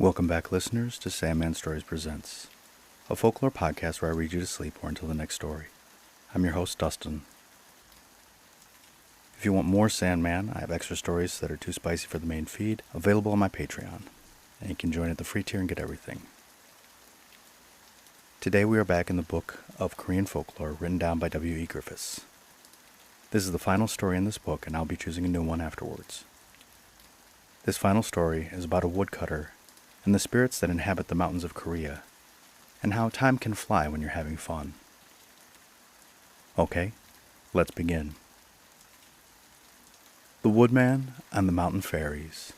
Welcome back, listeners, to Sandman Stories Presents, a folklore podcast where I read you to sleep or until the next story. I'm your host, Dustin. If you want more Sandman, I have extra stories that are too spicy for the main feed available on my Patreon, and you can join at the free tier and get everything. Today we are back in the book of Korean folklore written down by W.E. Griffis. This is the final story in this book, and I'll be choosing a new one afterwards. This final story is about a woodcutter and the spirits that inhabit the mountains of Korea, and how time can fly when you're having fun. Okay, let's begin. The Woodman and the Mountain Fairies.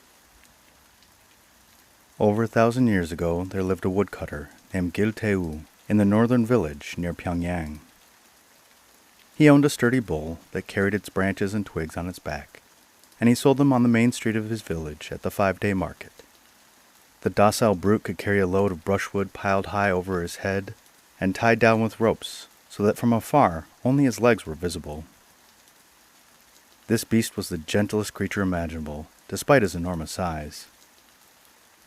Over 1,000 years ago, there lived a woodcutter named Gil-tae-woo in the northern village near Pyongyang. He owned a sturdy bull that carried its branches and twigs on its back, and he sold them on the main street of his village at the 5-day market. The docile brute could carry a load of brushwood piled high over his head and tied down with ropes, so that from afar only his legs were visible. This beast was the gentlest creature imaginable, despite his enormous size.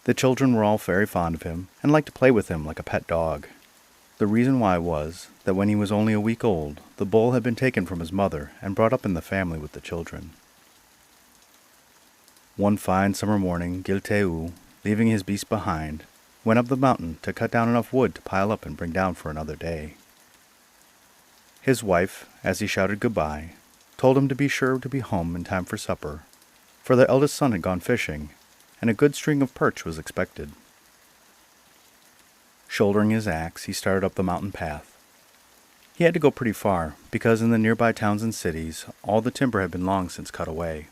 The children were all very fond of him and liked to play with him like a pet dog. The reason why was that when he was only a week old, the bull had been taken from his mother and brought up in the family with the children. One fine summer morning, Gil-tae-woo, leaving his beast behind, went up the mountain to cut down enough wood to pile up and bring down for another day. His wife, as he shouted goodbye, told him to be sure to be home in time for supper, for their eldest son had gone fishing, and a good string of perch was expected. Shouldering his axe, he started up the mountain path. He had to go pretty far, because in the nearby towns and cities, all the timber had been long since cut away.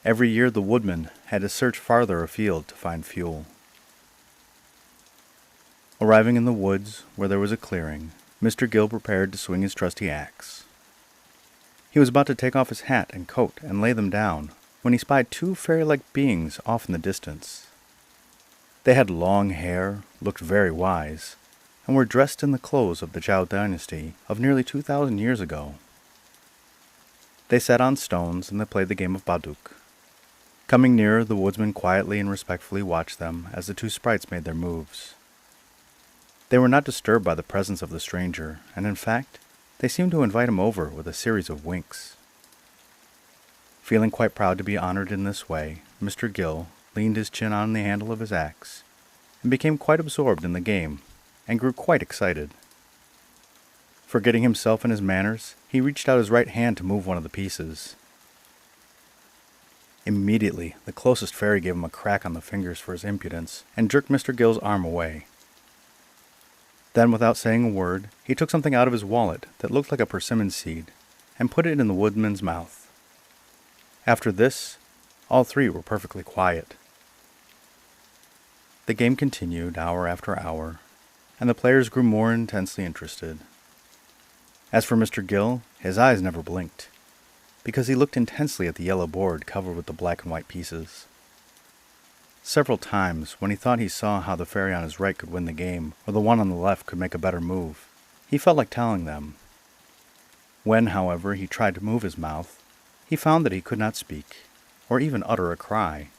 Every year the woodman had to search farther afield to find fuel. Arriving in the woods, where there was a clearing, Mr. Gill prepared to swing his trusty axe. He was about to take off his hat and coat and lay them down, when he spied two fairy-like beings off in the distance. They had long hair, looked very wise, and were dressed in the clothes of the Zhou dynasty of nearly 2,000 years ago. They sat on stones and they played the game of Baduk. Coming nearer, the woodsman quietly and respectfully watched them as the two sprites made their moves. They were not disturbed by the presence of the stranger, and in fact, they seemed to invite him over with a series of winks. Feeling quite proud to be honored in this way, Mr. Gill leaned his chin on the handle of his axe, and became quite absorbed in the game, and grew quite excited. Forgetting himself and his manners, he reached out his right hand to move one of the pieces. Immediately, the closest fairy gave him a crack on the fingers for his impudence, and jerked Mr. Gill's arm away. Then, without saying a word, he took something out of his wallet that looked like a persimmon seed, and put it in the woodman's mouth. After this, all three were perfectly quiet. The game continued hour after hour, and the players grew more intensely interested. As for Mr. Gill, his eyes never blinked, because he looked intensely at the yellow board covered with the black and white pieces. Several times, when he thought he saw how the fairy on his right could win the game, or the one on the left could make a better move, he felt like telling them. When, however, he tried to move his mouth, he found that he could not speak, or even utter a cry.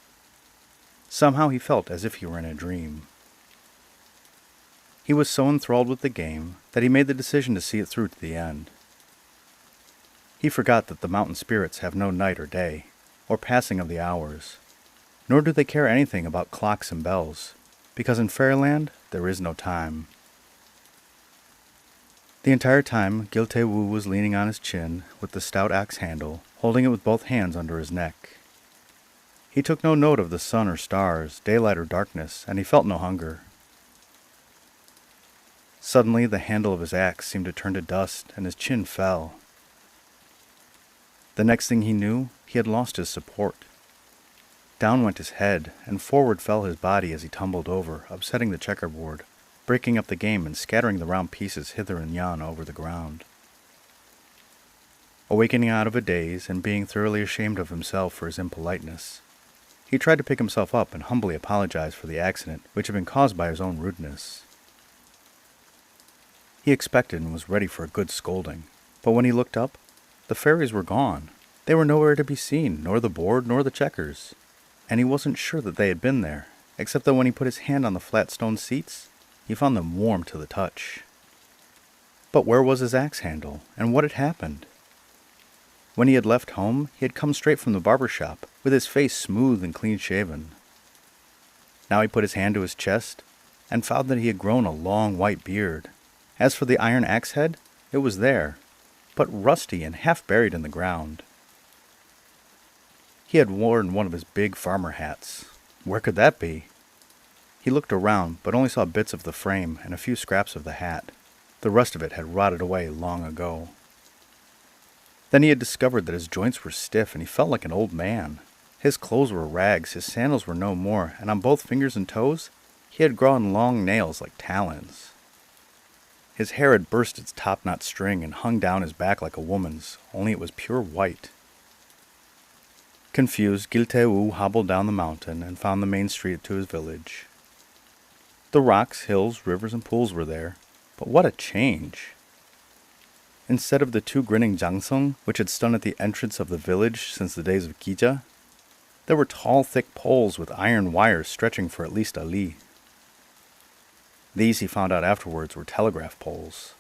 Somehow he felt as if he were in a dream. He was so enthralled with the game that he made the decision to see it through to the end. He forgot that the mountain spirits have no night or day, or passing of the hours, nor do they care anything about clocks and bells, because in fairyland there is no time. The entire time, Gil-tae-woo was leaning on his chin with the stout axe handle, holding it with both hands under his neck. He took no note of the sun or stars, daylight or darkness, and he felt no hunger. Suddenly, the handle of his axe seemed to turn to dust, and his chin fell. The next thing he knew, he had lost his support. Down went his head, and forward fell his body as he tumbled over, upsetting the checkerboard, breaking up the game and scattering the round pieces hither and yon over the ground. Awakening out of a daze, and being thoroughly ashamed of himself for his impoliteness, he tried to pick himself up and humbly apologize for the accident which had been caused by his own rudeness. He expected and was ready for a good scolding, but when he looked up, the fairies were gone. They were nowhere to be seen, nor the board nor the checkers, and he wasn't sure that they had been there, except that when he put his hand on the flat stone seats, he found them warm to the touch. But where was his axe handle, and what had happened? When he had left home, he had come straight from the barber shop, with his face smooth and clean-shaven. Now he put his hand to his chest, and found that he had grown a long white beard. As for the iron axe head, it was there, but rusty and half buried in the ground. He had worn one of his big farmer hats. Where could that be? He looked around, but only saw bits of the frame and a few scraps of the hat. The rest of it had rotted away long ago. Then he had discovered that his joints were stiff and he felt like an old man. His clothes were rags, his sandals were no more, and on both fingers and toes, he had grown long nails like talons. His hair had burst its top-knot string and hung down his back like a woman's, only it was pure white. Confused, Gilteu hobbled down the mountain and found the main street to his village. The rocks, hills, rivers, and pools were there, but what a change! Instead of the two grinning jangsung, which had stood at the entrance of the village since the days of Gija, there were tall, thick poles with iron wires stretching for at least a li. These, he found out afterwards, were telegraph poles.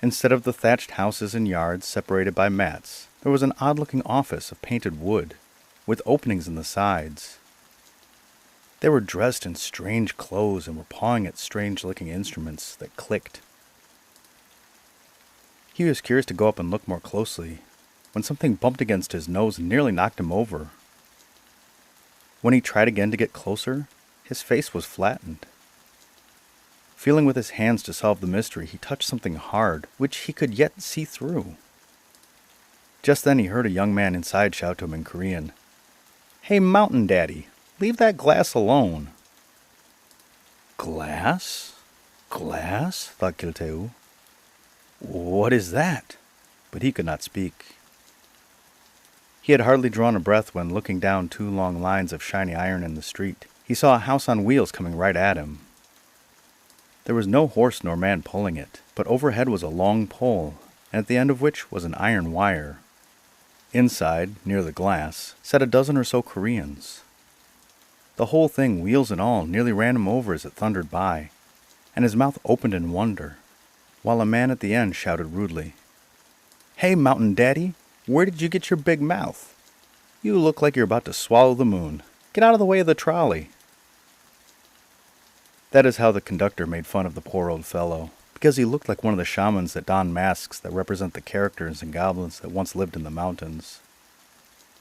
Instead of the thatched houses and yards separated by mats, there was an odd-looking office of painted wood, with openings in the sides. They were dressed in strange clothes and were pawing at strange-looking instruments that clicked. He was curious to go up and look more closely, when something bumped against his nose and nearly knocked him over. When he tried again to get closer, his face was flattened. Feeling with his hands to solve the mystery, he touched something hard, which he could yet see through. Just then he heard a young man inside shout to him in Korean, "Hey, Mountain Daddy, leave that glass alone." Glass? Glass? Thought Gilteu. What is that? But he could not speak. He had hardly drawn a breath when, looking down two long lines of shiny iron in the street, he saw a house on wheels coming right at him. There was no horse nor man pulling it, but overhead was a long pole, and at the end of which was an iron wire. Inside, near the glass, sat a dozen or so Koreans. The whole thing, wheels and all, nearly ran him over as it thundered by, and his mouth opened in wonder, while a man at the end shouted rudely, "Hey, Mountain Daddy, where did you get your big mouth? You look like you're about to swallow the moon. Get out of the way of the trolley." That is how the conductor made fun of the poor old fellow, because he looked like one of the shamans that don masks that represent the characters and goblins that once lived in the mountains.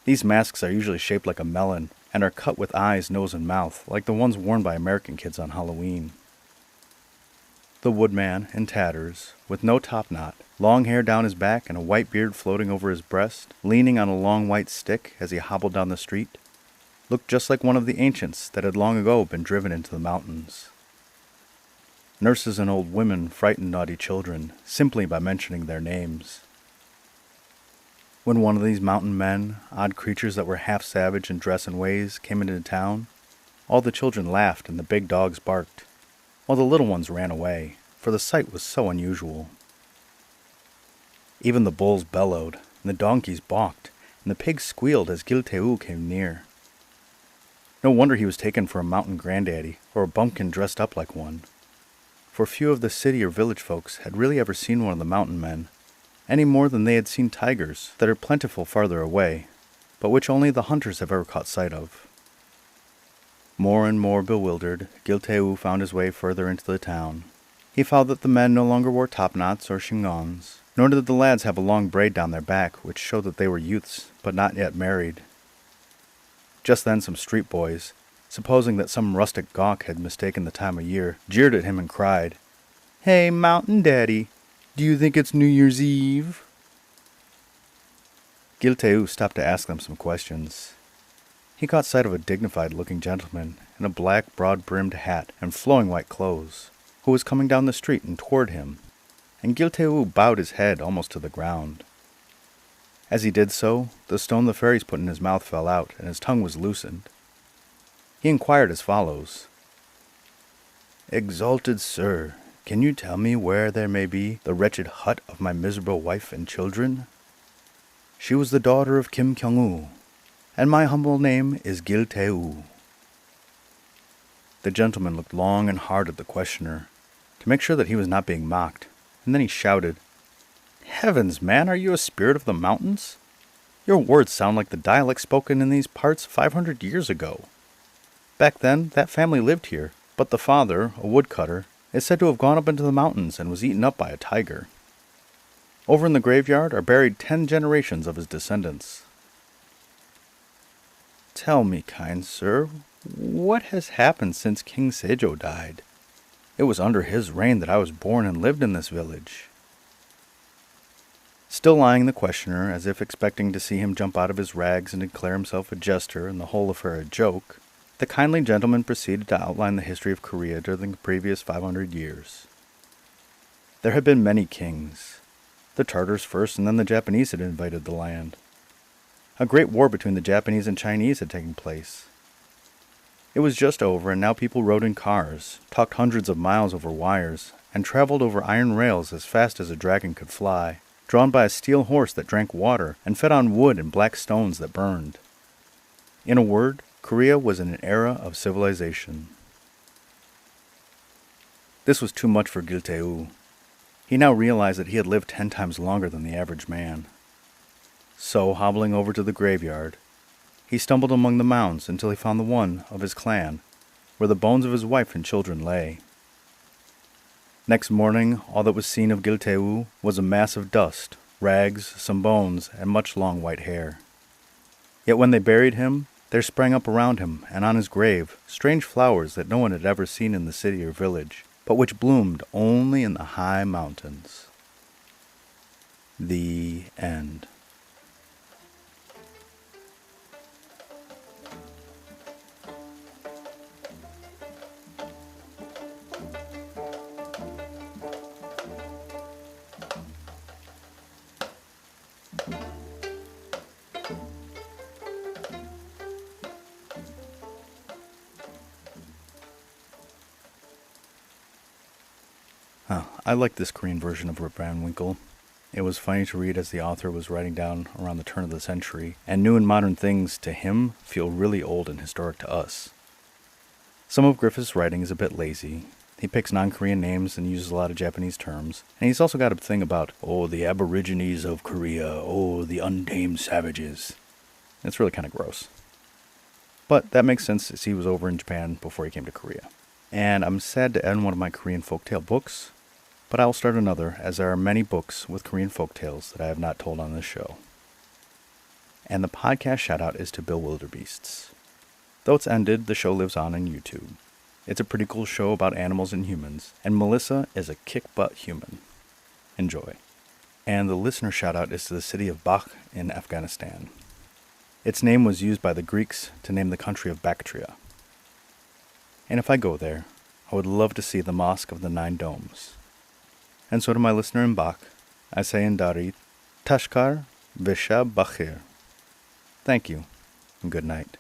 These masks are usually shaped like a melon, and are cut with eyes, nose, and mouth, like the ones worn by American kids on Halloween. The woodman, in tatters, with no topknot, long hair down his back and a white beard floating over his breast, leaning on a long white stick as he hobbled down the street, looked just like one of the ancients that had long ago been driven into the mountains. Nurses and old women frightened naughty children simply by mentioning their names. When one of these mountain men, odd creatures that were half savage in dress and ways, came into town, all the children laughed and the big dogs barked, while the little ones ran away, for the sight was so unusual. Even the bulls bellowed, and the donkeys balked, and the pigs squealed as Gilteu came near. No wonder he was taken for a mountain granddaddy, or a bumpkin dressed up like one, for few of the city or village folks had really ever seen one of the mountain men, any more than they had seen tigers that are plentiful farther away, but which only the hunters have ever caught sight of. More and more bewildered, Gilteu found his way further into the town. He found that the men no longer wore topknots or chignons, nor did the lads have a long braid down their back, which showed that they were youths, but not yet married. Just then some street boys, supposing that some rustic gawk had mistaken the time of year, jeered at him and cried, "Hey, Mountain Daddy, do you think it's New Year's Eve?" Gilteu stopped to ask them some questions. He caught sight of a dignified-looking gentleman in a black, broad-brimmed hat and flowing white clothes, who was coming down the street and toward him, and Gilteu bowed his head almost to the ground. As he did so, the stone the fairies put in his mouth fell out, and his tongue was loosened. He inquired as follows, "Exalted sir, can you tell me where there may be the wretched hut of my miserable wife and children? She was the daughter of Kim Kyung-woo, and my humble name is Gilteu." The gentleman looked long and hard at the questioner, to make sure that he was not being mocked, and then he shouted, "Heavens, man, are you a spirit of the mountains? Your words sound like the dialect spoken in these parts 500 years ago. Back then, that family lived here, but the father, a woodcutter, is said to have gone up into the mountains and was eaten up by a tiger. Over in the graveyard are buried 10 generations of his descendants. Tell me, kind sir, what has happened since King Seijo died? It was under his reign that I was born and lived in this village." Still eyeing the questioner as if expecting to see him jump out of his rags and declare himself a jester and the whole affair a joke, the kindly gentleman proceeded to outline the history of Korea during the previous 500 years. There had been many kings. The Tartars first, and then the Japanese had invaded the land. A great war between the Japanese and Chinese had taken place. It was just over, and now people rode in cars, talked hundreds of miles over wires, and traveled over iron rails as fast as a dragon could fly, drawn by a steel horse that drank water and fed on wood and black stones that burned. In a word, Korea was in an era of civilization. This was too much for Gilteu. He now realized that he had lived 10 times longer than the average man. So, hobbling over to the graveyard, he stumbled among the mounds until he found the one of his clan, where the bones of his wife and children lay. Next morning, all that was seen of Gilteu was a mass of dust, rags, some bones, and much long white hair. Yet when they buried him, there sprang up around him, and on his grave, strange flowers that no one had ever seen in the city or village, but which bloomed only in the high mountains. The end. I liked this Korean version of Rip Van Winkle. It was funny to read as the author was writing down around the turn of the century, and new and modern things to him feel really old and historic to us. Some of Griffis' writing is a bit lazy. He picks non-Korean names and uses a lot of Japanese terms, and he's also got a thing about, the aborigines of Korea, the untamed savages. It's really kind of gross. But that makes sense as he was over in Japan before he came to Korea. And I'm sad to end one of my Korean folktale books, but I will start another, as there are many books with Korean folktales that I have not told on this show. And the podcast shoutout is to Bewilderbeasts. Though it's ended, the show lives on YouTube. It's a pretty cool show about animals and humans, and Melissa is a kick-butt human. Enjoy. And the listener shoutout is to the city of Balkh in Afghanistan. Its name was used by the Greeks to name the country of Bactria. And if I go there, I would love to see the Mosque of the Nine Domes. And so to my listener in Balkh, I say in Dari, Tashkar Visha Bakhir. Thank you, and good night.